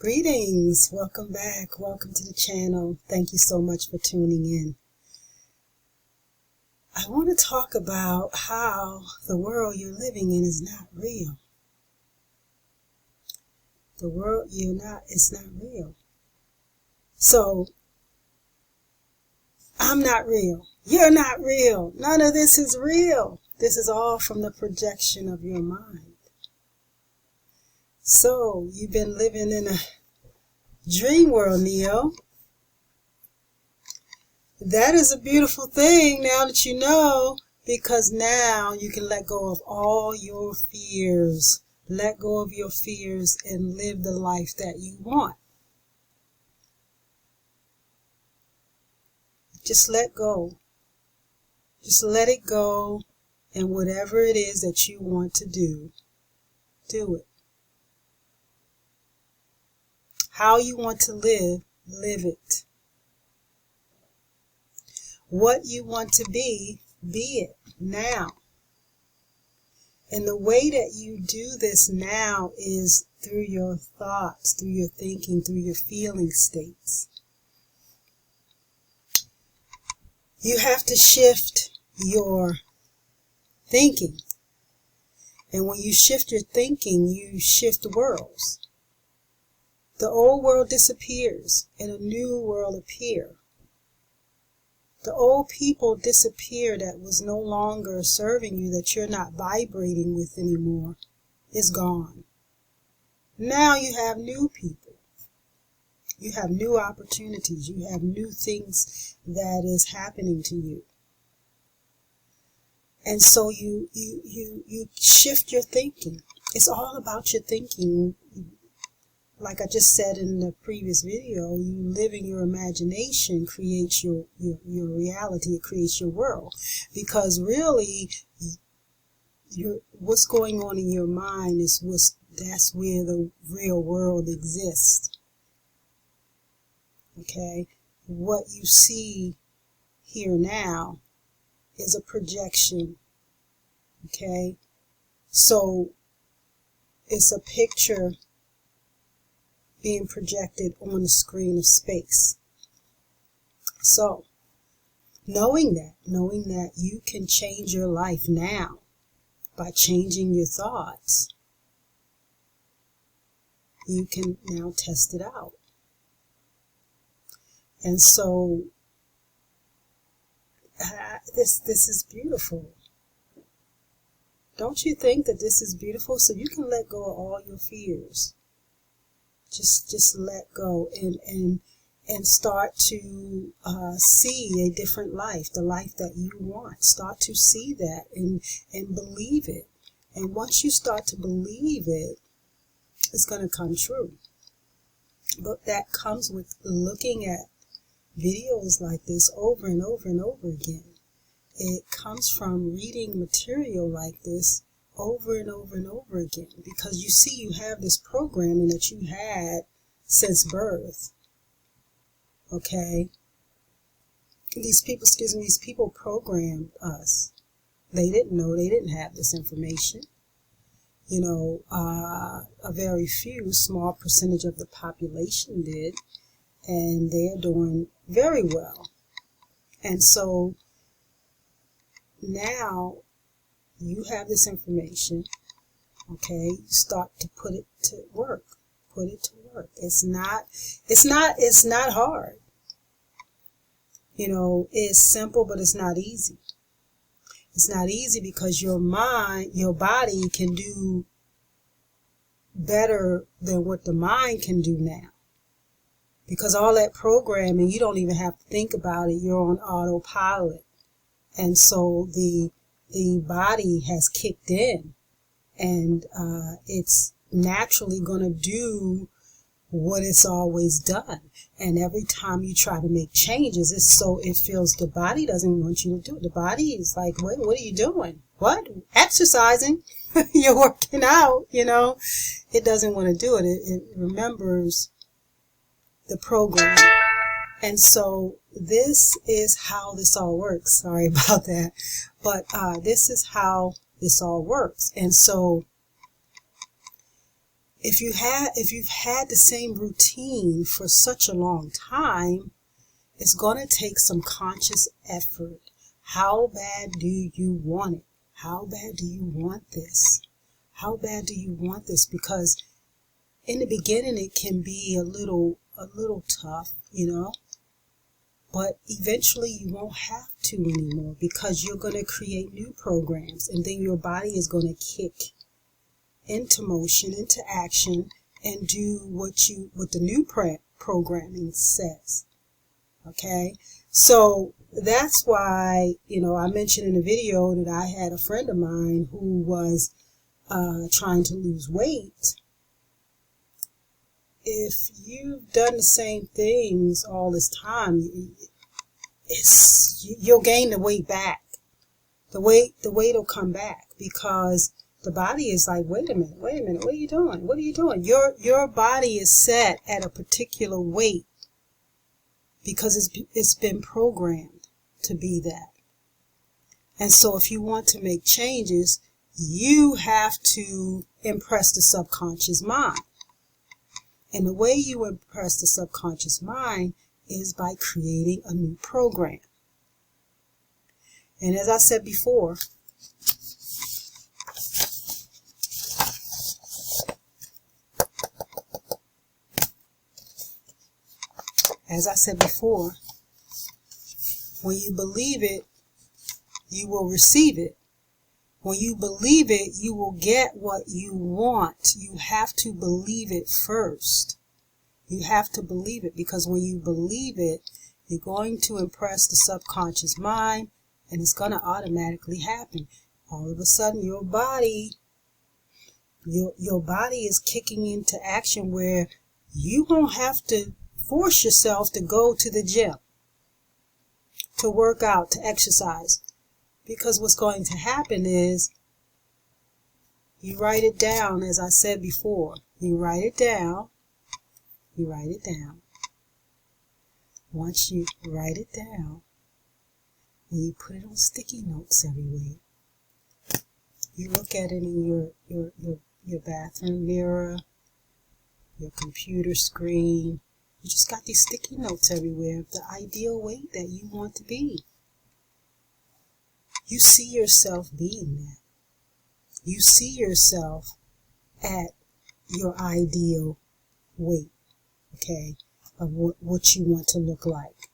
Greetings, welcome back, welcome to the channel. Thank you so much for tuning in. I want to talk about how the world you're living in is not real. The world it's not real. So, I'm not real. You're not real. None of this is real. This is all from the projection of your mind. So, you've been living in a dream world, Neo. That is a beautiful thing now that you know, because now you can let go of all your fears. Let go of your fears and live the life that you want. Just let go. Just let it go, and whatever it is that you want to do, do it. How you want to live, live it. What you want to be it now. And the way that you do this now is through your thoughts, through your thinking, through your feeling states. You have to shift your thinking. And when you shift your thinking, you shift worlds. The old world disappears and a new world appears. The old people disappear that was no longer serving you, that you're not vibrating with anymore, is gone. Now you have new people. You have new opportunities. You have new things that is happening to you. And so you shift your thinking. It's all about your thinking. Like I just said in the previous video, you live in your imagination, creates your reality, it creates your world. Because really, what's going on in your mind that's where the real world exists. Okay? What you see here now is a projection. Okay? So, it's a picture being projected on the screen of space. So, knowing that you can change your life now by changing your thoughts, you can now test it out. And so, this is beautiful. Don't you think that this is beautiful? So you can let go of all your fears. Just let go and start to see a different life, the life that you want. Start to see that and believe it. And once you start to believe it, it's going to come true. But that comes with looking at videos like this over and over and over again. It comes from reading material like this over and over and over again, because you see you have this programming that you had since birth. Okay? These people programmed us. They didn't know, they didn't have this information. You know, a very few, small percentage of the population did, and they are doing very well. And so now you have this information, okay? You start to put it to work. Put it to work. It's not hard. You know, it's simple, but it's not easy. It's not easy because your body can do better than what the mind can do now. Because all that programming, you don't even have to think about it. You're on autopilot. And so the body has kicked in, and it's naturally going to do what it's always done. And every time you try to make changes, it feels the body doesn't want you to do it. The body is like, what are you doing? What? Exercising? You're working out, you know. It doesn't want to do it. It remembers the program. And so this is how this all works. Sorry about that. But this is how this all works. And so If you've had the same routine for such a long time, it's going to take some conscious effort. How bad do you want it? How bad do you want this? How bad do you want this? Because in the beginning it can be a little tough, but eventually you won't have to anymore, because you're going to create new programs, and then your body is going to kick into motion, into action, and do what the new programming says. Okay, so that's why I mentioned in a video that I had a friend of mine who was trying to lose weight. If you've done the same things all this time, you'll gain the weight back. The weight will come back, because the body is like, wait a minute, what are you doing? What are you doing? Your body is set at a particular weight because it's been programmed to be that. And so if you want to make changes, you have to impress the subconscious mind. And the way you impress the subconscious mind is by creating a new program. And as I said before, when you believe it, you will receive it. When you believe it, you will get what you want. You have to believe it first. You have to believe it, because when you believe it, you're going to impress the subconscious mind, and it's going to automatically happen. All of a sudden, your body is kicking into action, where you won't have to force yourself to go to the gym, to work out, to exercise. Because what's going to happen is, you write it down, as I said before. You write it down. Once you write it down, and you put it on sticky notes everywhere, you look at it in your bathroom mirror, your computer screen. You just got these sticky notes everywhere of the ideal weight that you want to be. You see yourself being that. You see yourself at your ideal weight, okay, of what you want to look like.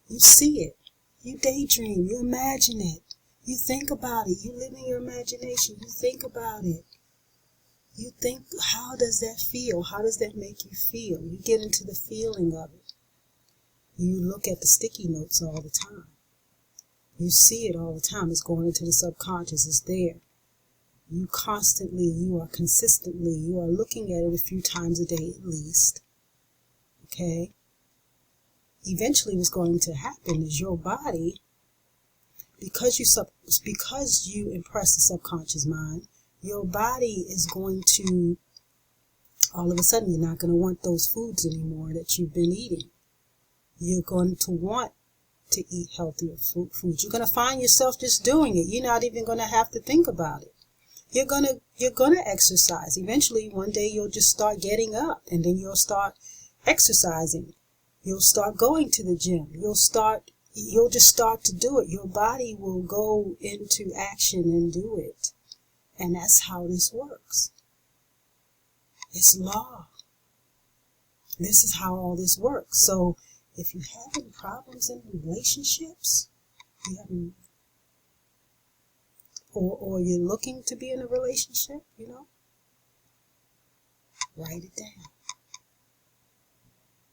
You see it. You daydream. You imagine it. You think about it. You live in your imagination. You think about it. You think, how does that feel? How does that make you feel? You get into the feeling of it. You look at the sticky notes all the time. You see it all the time. It's going into the subconscious. It's there. You are consistently, you are looking at it a few times a day at least. Okay? Eventually what's going to happen is your body, because you impress the subconscious mind, your body is going to, all of a sudden, you're not going to want those foods anymore that you've been eating. You're going to want to eat healthier foods. You're going to find yourself just doing it. You're not even going to have to think about it. You're gonna exercise. Eventually, one day you'll just start getting up, and then you'll start exercising. You'll start going to the gym. You'll just start to do it. Your body will go into action and do it. And that's how this works. It's law. This is how all this works. So if you're having problems in relationships, or you're looking to be in a relationship, write it down.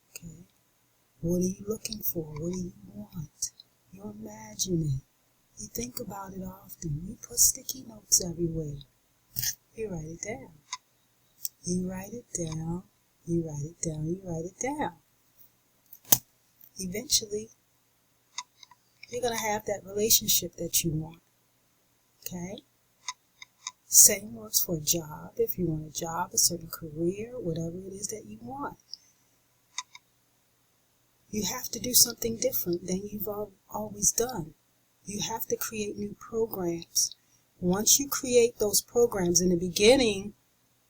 Okay? What are you looking for? What do you want? You imagine it. You think about it often. You put sticky notes everywhere. You write it down. You write it down. You write it down. You write it down. Eventually, you're going to have that relationship that you want. Okay? Same works for a job. If you want a job, a certain career, whatever it is that you want. You have to do something different than you've always done. You have to create new programs. Once you create those programs in the beginning,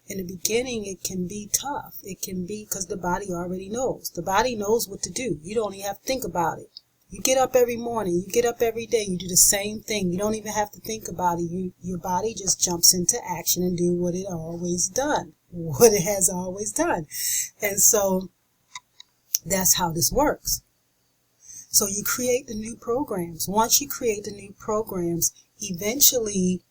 In the beginning, it can be tough. It can be because the body already knows. The body knows what to do. You don't even have to think about it. You get up every morning. You get up every day. You do the same thing. You don't even have to think about it. Your body just jumps into action and do what it always done. What it has always done. And so that's how this works. So you create the new programs. Once you create the new programs, eventually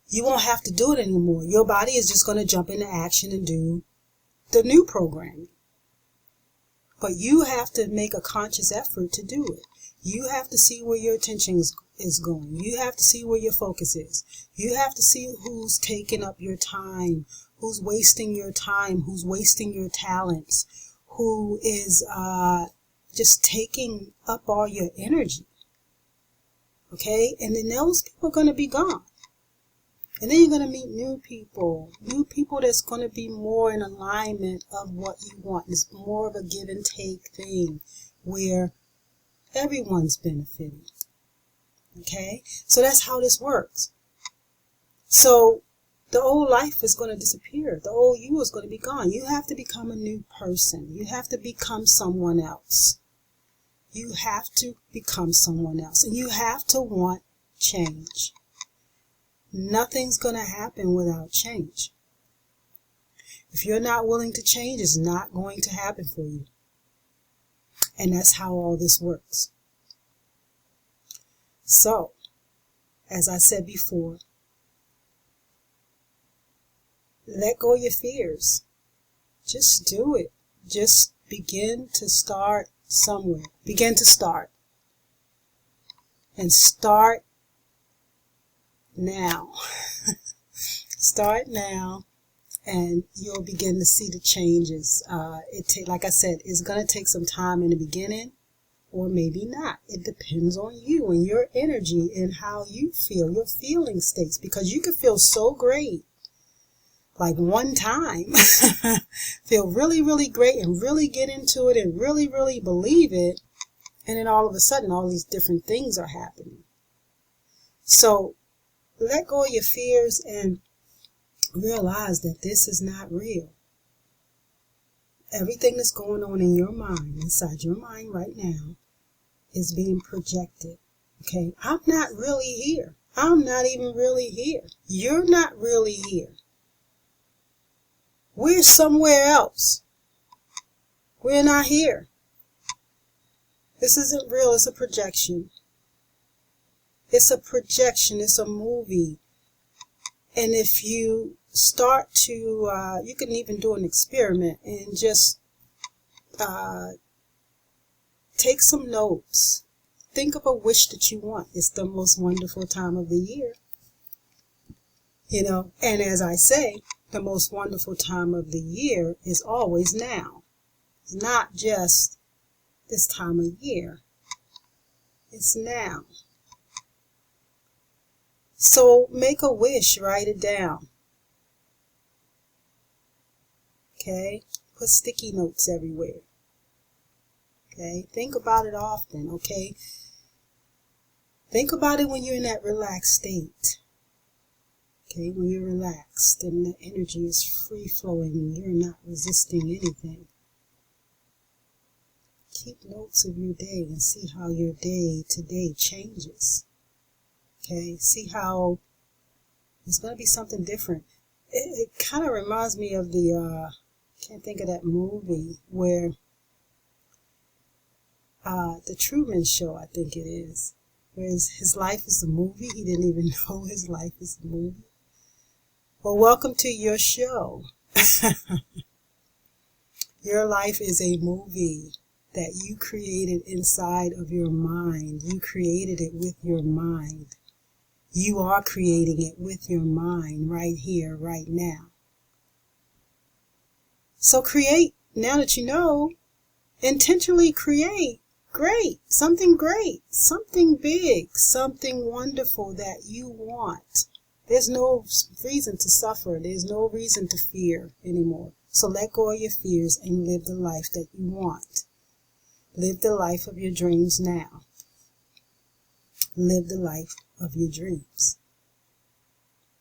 you won't have to do it anymore. Your body is just going to jump into action and do the new programming. But you have to make a conscious effort to do it. You have to see where your attention is going. You have to see where your focus is. You have to see who's taking up your time, who's wasting your time, who's wasting your talents, who is just taking up all your energy. Okay? And then those people are going to be gone. And then you're going to meet new people that's going to be more in alignment of what you want. It's more of a give and take thing where everyone's benefiting. Okay? So that's how this works. So the old life is going to disappear. The old you is going to be gone. You have to become a new person. You have to become someone else. You have to become someone else. And you have to want change. Nothing's going to happen without change. If you're not willing to change, it's not going to happen for you. And that's how all this works. So, as I said before, let go of your fears. Just do it. Just begin to start somewhere. Begin to start. And start now. Start now, and you'll begin to see the changes. Like I said, it's going to take some time in the beginning, or maybe not. It depends on you and your energy and how you feel, your feeling states, because you can feel so great, like one time, feel really, really great and really get into it and really, really believe it, and then all of a sudden, all these different things are happening. So, let go of your fears and realize that this is not real. Everything that's going on in your mind, inside your mind right now, is being projected. Okay? I'm not really here. I'm not even really here. You're not really here. We're somewhere else. We're not here. This isn't real. It's a projection. It's a projection. It's a movie. And if you start to, you can even do an experiment and just take some notes. Think of a wish that you want. It's the most wonderful time of the year. You know, and as I say, the most wonderful time of the year is always now. It's not just this time of year. It's now. So make a wish, write it down. Okay? Put sticky notes everywhere. Okay? Think about it often, okay? Think about it when you're in that relaxed state. Okay? When you're relaxed and the energy is free flowing and you're not resisting anything. Keep notes of your day and see how your day today changes. Okay, see how it's going to be something different. It kind of reminds me of the, can't think of that movie where, the Truman Show, I think it is. Where his life is a movie. He didn't even know his life is a movie. Well, welcome to your show. Your life is a movie that you created inside of your mind. You created it with your mind. You are creating it with your mind right here, right now. So create, now that you know, intentionally create great, something big, something wonderful that you want. There's no reason to suffer. There's no reason to fear anymore. So let go of your fears and live the life that you want. Live the life of your dreams now. Live the life of your dreams.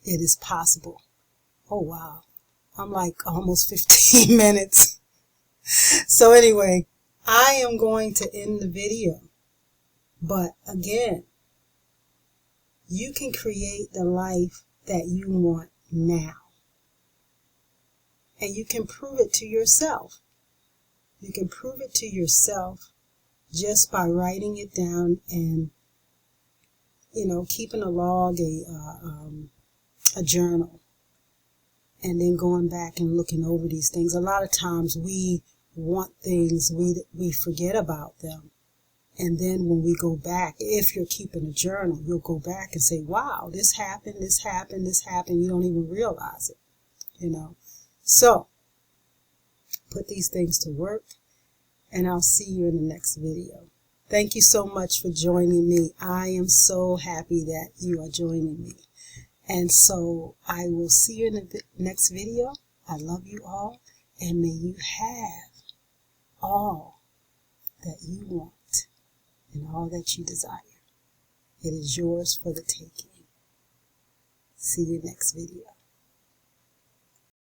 It is possible. Oh, wow. I'm like almost 15 minutes. So anyway, I am going to end the video. But again, you can create the life that you want now. And you can prove it to yourself. You can prove it to yourself just by writing it down and, keeping a log, a journal, and then going back and looking over these things. A lot of times we want things, we forget about them. And then when we go back, if you're keeping a journal, you'll go back and say, wow, this happened, this happened, this happened. You don't even realize it, So, put these things to work, and I'll see you in the next video. Thank you so much for joining me. I am so happy that you are joining me. And so, I will see you in the next video. I love you all, and may you have all that you want and all that you desire. It is yours for the taking. See you next video.